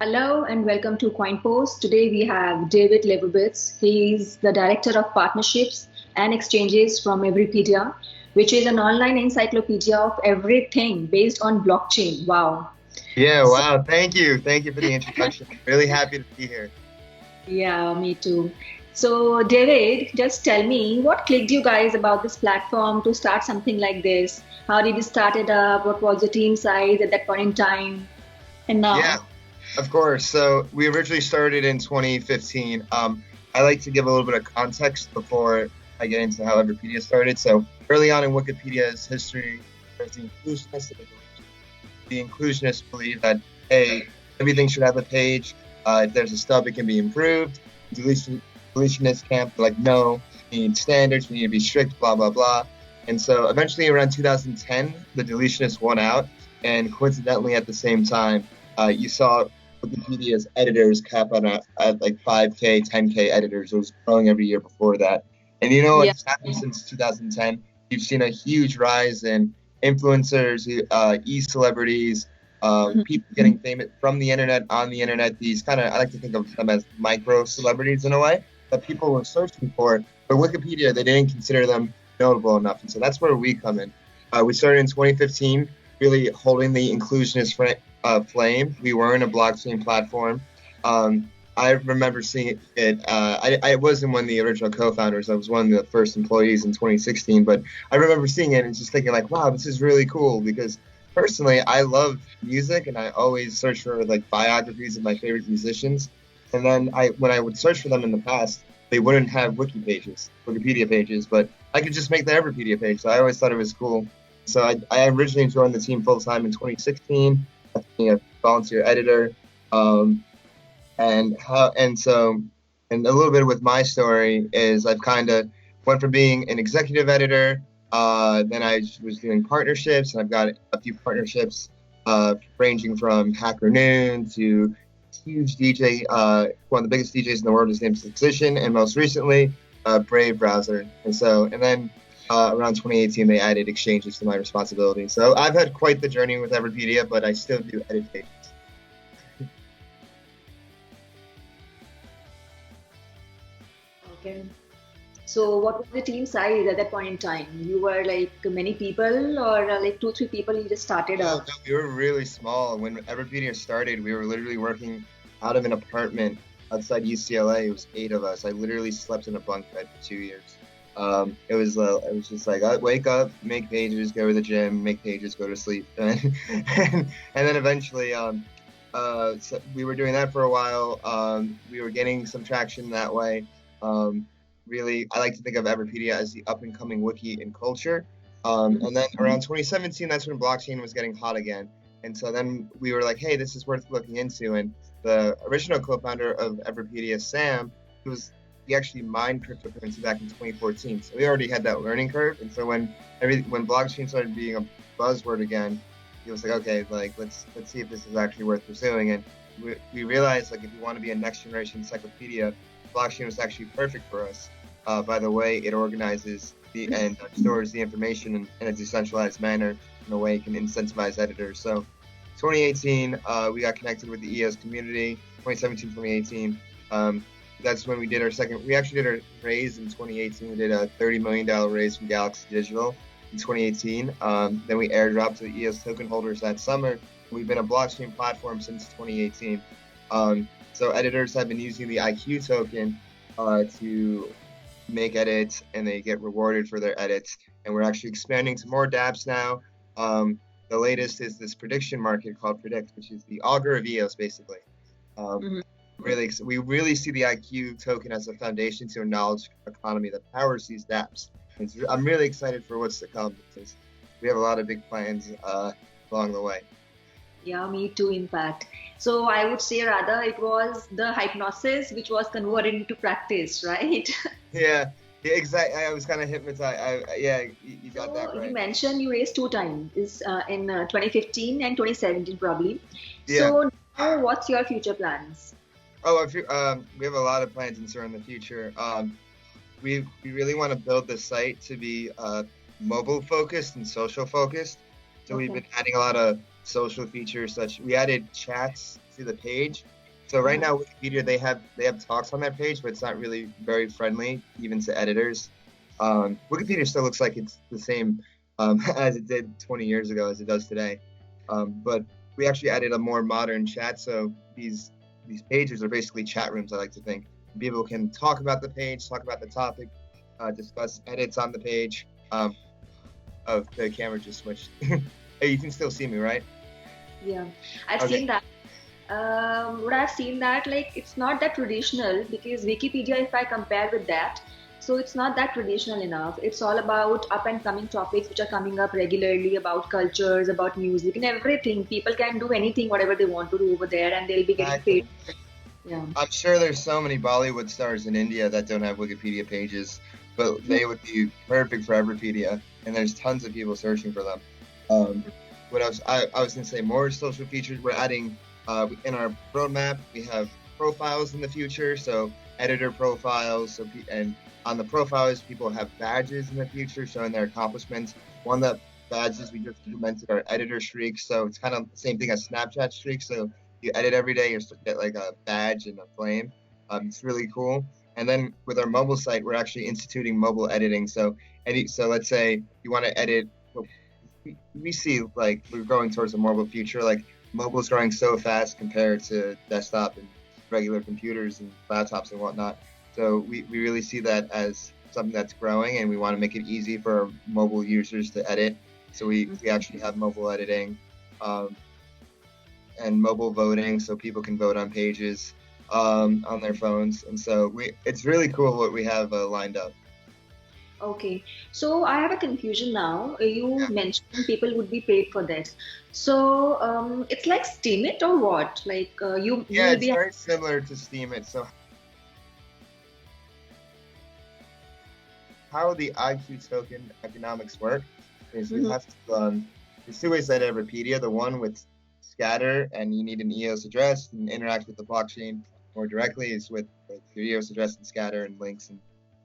Hello and welcome to KoinPost. Today we have David Liebowitz. He is the Director of Partnerships and Exchanges from Everypedia, which is an online encyclopedia of everything based on blockchain. Wow. Yeah, So, wow. Thank you. Thank you for the introduction. Really happy to be here. yeah, me too. So, David, just tell me what clicked you guys about this platform to start something like this? How did you start it up? What was the team size at that point in time? And Yeah, now? of course. So we originally started in 2015. I like to give a little bit of context before I get into how Wikipedia started. So early on in Wikipedia's history, there's the inclusionists and the inclusionists believe that, hey, everything should have a page. If there's a stub, it can be improved. Deletionist camp, like, no, we need standards, we need to be strict, blah, blah, blah. And so eventually around 2010, the deletionists won out. And coincidentally, at the same time, you saw Wikipedia's editors cap at like 5K, 10K editors. It was growing every year before that. And you know Yeah. what's happened since 2010? You've seen a huge rise in influencers, e-celebrities, people getting famous from the internet, on the internet. These kind of, I like to think of them as micro celebrities in a way that people were searching for. But Wikipedia, they didn't consider them notable enough. And so that's where we come in. We started in 2015, really holding the inclusionist flame. We weren't a blockchain platform. I remember seeing it. I wasn't one of the original co-founders. I was one of the first employees in 2016. But I remember seeing it and just thinking like, wow, this is really cool because personally, I love music and I always search for like biographies of my favorite musicians. And then when I would search for them in the past, they wouldn't have Wikipedia pages, but I could just make the Everpedia page. So I always thought it was cool. So I originally joined the team full time in 2016, being a volunteer editor. Um, and a little bit with my story is I've kind of went from being an executive editor, then I was doing partnerships, and I've got a few partnerships ranging from Hacker Noon to huge DJ, one of the biggest DJs in the world. His name's Succession, and most recently, Brave Browser. And then around 2018, they added exchanges to my responsibility. So I've had quite the journey with Everpedia, but I still do edit pages. Okay. So, what was the team size at that point in time? You were like many people, or like two, three people you just started No, up? no, we were really small. When Everpedia started, we were literally working out of an apartment outside UCLA. It was 8 of us. I literally slept in a bunk bed for 2 years. It was just like I wake up, make pages, go to the gym, make pages, go to sleep, and then eventually, so we were doing that for a while. We were getting some traction that way. Um, Really, I like to think of Everpedia as the up and coming wiki in culture. Mhm. And then around 2017, that's when blockchain was getting hot again. And so then we were like, hey, this is worth looking into. And the original co-founder of Everpedia, Sam, he was he actually mined cryptocurrency back in 2014. So we already had that learning curve. And so when blockchain started being a buzzword again, he was like, okay, like let's see if this is actually worth pursuing. And we realized like if you want to be a next generation encyclopedia, blockchain was actually perfect for us by the way it organizes and stores the information in a decentralized manner in a way it can incentivize editors. So 2018, we got connected with the EOS community. 2017, 2018. That's when we did our second. We actually did our raise in 2018. We did a $30 million raise from Galaxy Digital in 2018. Then we airdropped to the EOS token holders that summer. We've been a blockchain platform since 2018. So editors have been using the IQ token to make edits, and they get rewarded for their edits. And we're actually expanding to more dApps now. The latest is this prediction market called Predict, which is the auger of EOS, basically. Um, Mhm. we really see the IQ token as a foundation to a knowledge economy that powers these dApps. I'm really excited for what's to come because we have a lot of big plans along the way. Yeah, me too, in fact. So, I would say rather it was the hypnosis which was converted into practice, right? Yeah, yeah, exactly. I was kind of hypnotized. Yeah, you got So, that you right. mentioned you raised two times, is in 2015 and 2017 probably. Yeah. So, now what's your future plans? Oh, we have a lot of plans in store in the future. We really want to build the site to be mobile focused and social focused. So we've Okay. been adding a lot of social features such we added chats to the page. So right now Wikipedia they have talks on their page, but it's not really very friendly even to editors. Wikipedia still looks like it's the same as it did 20 years ago as it does today. But we actually added a more modern chat. So these pages are basically chat rooms, I like to think. People can talk about the page, talk about the topic, discuss edits on the page. Oh, the camera just switched. Hey, you can still see me, right? Yeah, I've Okay. seen that. What I've seen that like it's not that traditional because Wikipedia, if I compare with that, so it's not that traditional enough. It's all about up and coming topics which are coming up regularly about cultures, about music, and everything. People can do anything, whatever they want to do over there, and they'll be getting paid. Exactly. Yeah. I'm sure there's so many Bollywood stars in India that don't have Wikipedia pages, but they would be perfect for Everpedia, and there's tons of people searching for them. Um, what else? I was gonna say more social features. We're adding in our roadmap. We have profiles in the future, so editor profiles. And on the profiles, people have badges in the future showing their accomplishments. One of the badges we just implemented are editor streaks, so it's kind of the same thing as Snapchat streaks. So you edit every day, you get like a badge and a flame. It's really cool. And then with our mobile site, we're actually instituting mobile editing. So let's say you want to edit. We see like we're going towards a mobile future. Like mobile's growing so fast compared to desktop and regular computers and laptops and whatnot. So we really see that as something that's growing, and we want to make it easy for mobile users to edit. So we actually have mobile editing. And mobile voting, so people can vote on pages on their phones. And so it's really cool what we have lined up. Okay, so I have a confusion now. You Yeah, mentioned people would be paid for that. So it's like Steam It or what? Like you yeah, will it's be. very similar to Steam It. So how the IQ token economics work is you Mhm. have to there's two ways to edit Wikipedia. The one with scatter, and you need an EOS address and interact with the blockchain more directly is with your EOS address and scatter and links and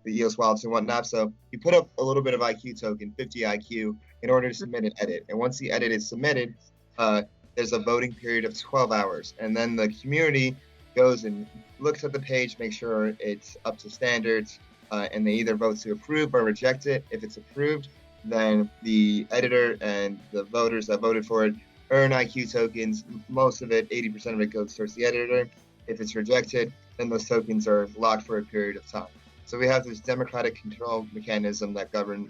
the EOS wallets and whatnot. So you put up a little bit of IQ token, 50 IQ, in order to submit an edit. And once the edit is submitted, there's a voting period of 12 hours. And then the community goes and looks at the page, make sure it's up to standards, and they either vote to approve or reject it. If it's approved, then the editor and the voters that voted for it earn IQ tokens. Most of it, 80% of it, goes towards the editor. If it's rejected, then those tokens are locked for a period of time. So we have this democratic control mechanism that governs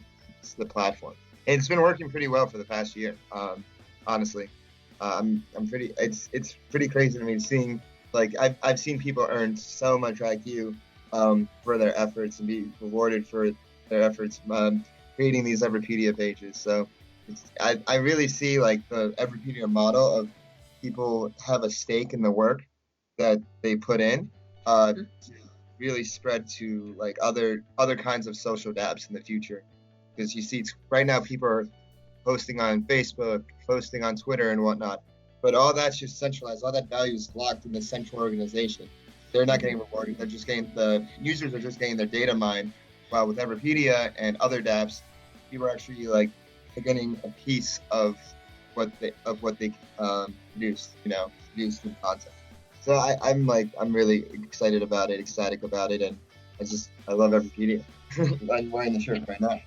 the platform. And it's been working pretty well for the past year. Honestly, I'm pretty. It's pretty crazy to me seeing like I've seen people earn so much IQ for their efforts and be rewarded for their efforts creating these Everpedia pages. So I really see like the Everpedia model of people have a stake in the work that they put in to really spread to like other kinds of social dApps in the future. Because you see right now people are posting on Facebook, posting on Twitter and whatnot, but all that's just centralized. All that value is locked in the central organization. They're not getting rewarded. The users are just getting their data mined. While with Everpedia and other dApps, people are actually like getting a piece of what they produce, produce the content. So I'm really excited about it, ecstatic about it, and I love Everpedia. I'm wearing the shirt right now.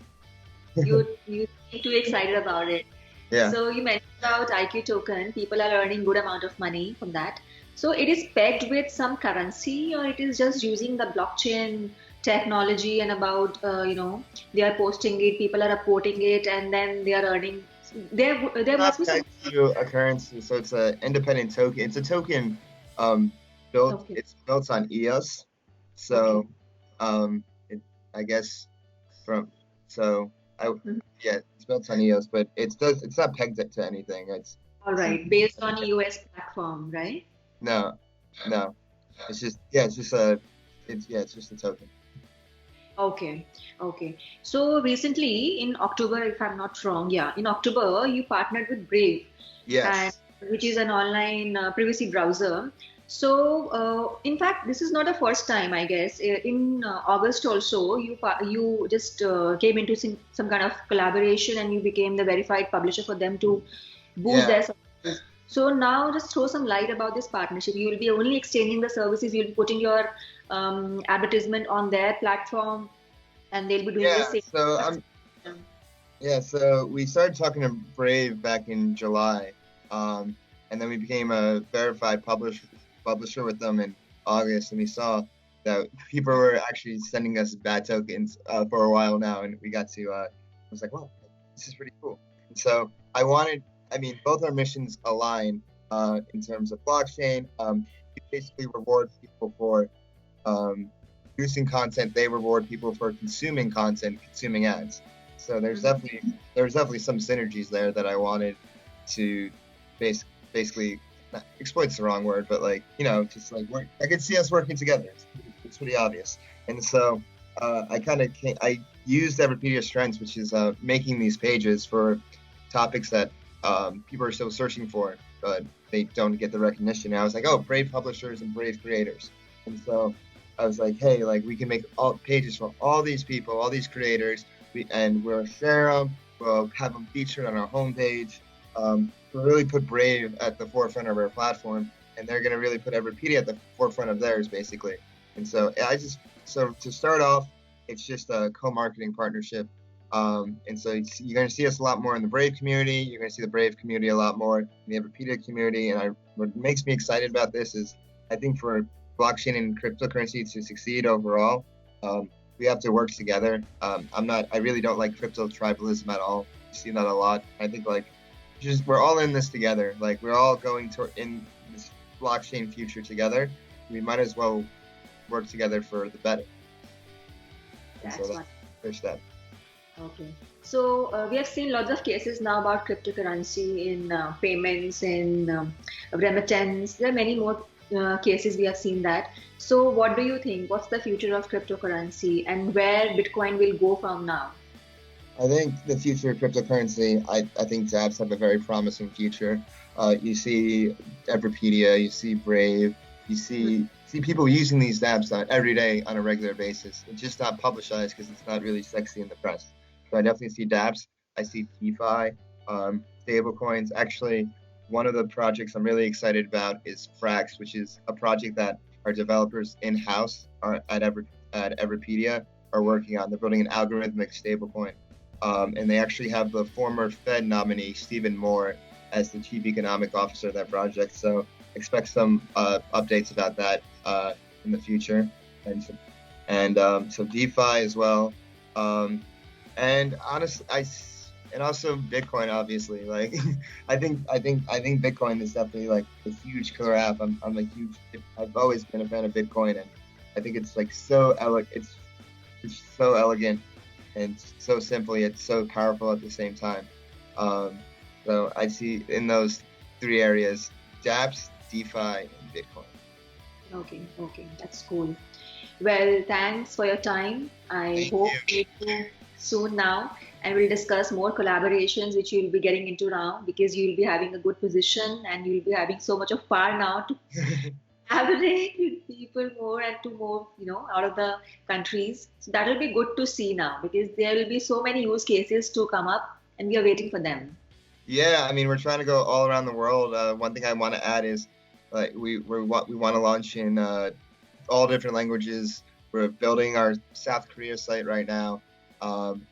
You seem too excited about it. Yeah. So you mentioned about IQ token. People are earning good amount of money from that. So it is pegged with some currency, or it is just using the blockchain technology and about they are posting it, people are reporting it, and then they are earning. There Not must be some. pegged to a currency, so it's an independent token. It's a token Okay. it's built on EOS. Okay. So it, I guess from so I Mhm. yeah, it's built on EOS, but it's not pegged to anything. All It's right. Based on US platform, right? no, no. It's just yeah, it's just a token. Okay, okay. So recently in October, if I'm not wrong, yeah, in October you partnered with Brave, and Yes. which is an online privacy browser. So in fact, this is not the first time, I guess. In August also, you just came into some kind of collaboration, and you became the verified publisher for them to boost Yeah. their. So now just throw some light about this partnership. You will be only exchanging the services. You'll be putting your advertisement on their platform, and they'll be doing the Yeah, same. so we started talking to Brave back in July, and then we became a verified publisher with them in August, and we saw that people were actually sending us bad tokens for a while now, and we got to. I was like, wow, this is pretty cool. And so I mean, both our missions align in terms of blockchain. We basically reward people for producing content. They reward people for consuming content, consuming ads. So there's definitely some synergies there that I wanted to basically exploit's the wrong word, but like, just like work. I could see us working together. It's pretty obvious. And so I used Everpedia's strengths, which is making these pages for topics that people are still searching for, but they don't get the recognition. And I was like, oh, brave publishers and brave creators. And so I was like, hey, like we can make all pages for all these people, all these creators, and we'll share them. We'll have them featured on our homepage. We'll really put Brave at the forefront of our platform, and they're going to really put Everpedia at the forefront of theirs, basically. And so to start off, it's just a co-marketing partnership. And so you're going to see us a lot more in the Brave community. You're going to see the Brave community a lot more in the Everpedia community. And what makes me excited about this is I think for blockchain and cryptocurrency to succeed overall, we have to work together. I really don't like crypto tribalism at all. You see that a lot. I think we're all in this together. Like we're all going in this blockchain future together. We might as well work together for the better. That's so that's the first step. Okay. So we have seen lots of cases now about cryptocurrency in payments, in remittance. There are many more cases we have seen that. So what do you think? What's the future of cryptocurrency and where Bitcoin will go from now? I think the future of cryptocurrency, I think dApps have a very promising future. You see Everpedia, you see Brave, you see people using these dApps every day on a regular basis. It's just not publicized because it's not really sexy in the press. So I definitely see dApps. I see DeFi, stablecoins. Actually, one of the projects I'm really excited about is Frax, which is a project that our developers in-house at Everpedia are working on. They're building an algorithmic stablecoin. And they actually have the former Fed nominee, Stephen Moore, as the chief economic officer of that project. So expect some updates about that in the future. So DeFi as well. And honestly, and also Bitcoin, obviously. Like, I think Bitcoin is definitely like a huge killer app. I've always been a fan of Bitcoin, and I think it's like so it's so elegant and so simply, it's so powerful at the same time. So I see in those three areas, dApps, DeFi, and Bitcoin. Okay, that's cool. Well, thanks for your time. I hope to meet you soon now, and we'll discuss more collaborations which you'll be getting into now because you'll be having a good position and you'll be having so much of power now to collaborate with people more and to more, out of the countries. So that will be good to see now because there will be so many use cases to come up and we are waiting for them. Yeah, I mean, we're trying to go all around the world. One thing I want to add is we want to launch in all different languages. We're building our South Korea site right now,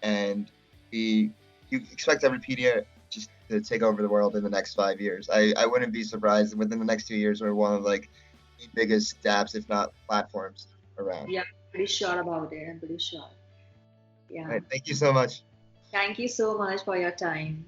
and you expect Everpedia just to take over the world in the next 5 years. I wouldn't be surprised within the next 2 years we're one of the biggest dApps, if not platforms, around. Yeah, I'm pretty sure about it. I'm pretty sure. Yeah. All right, thank you so much. Thank you so much for your time.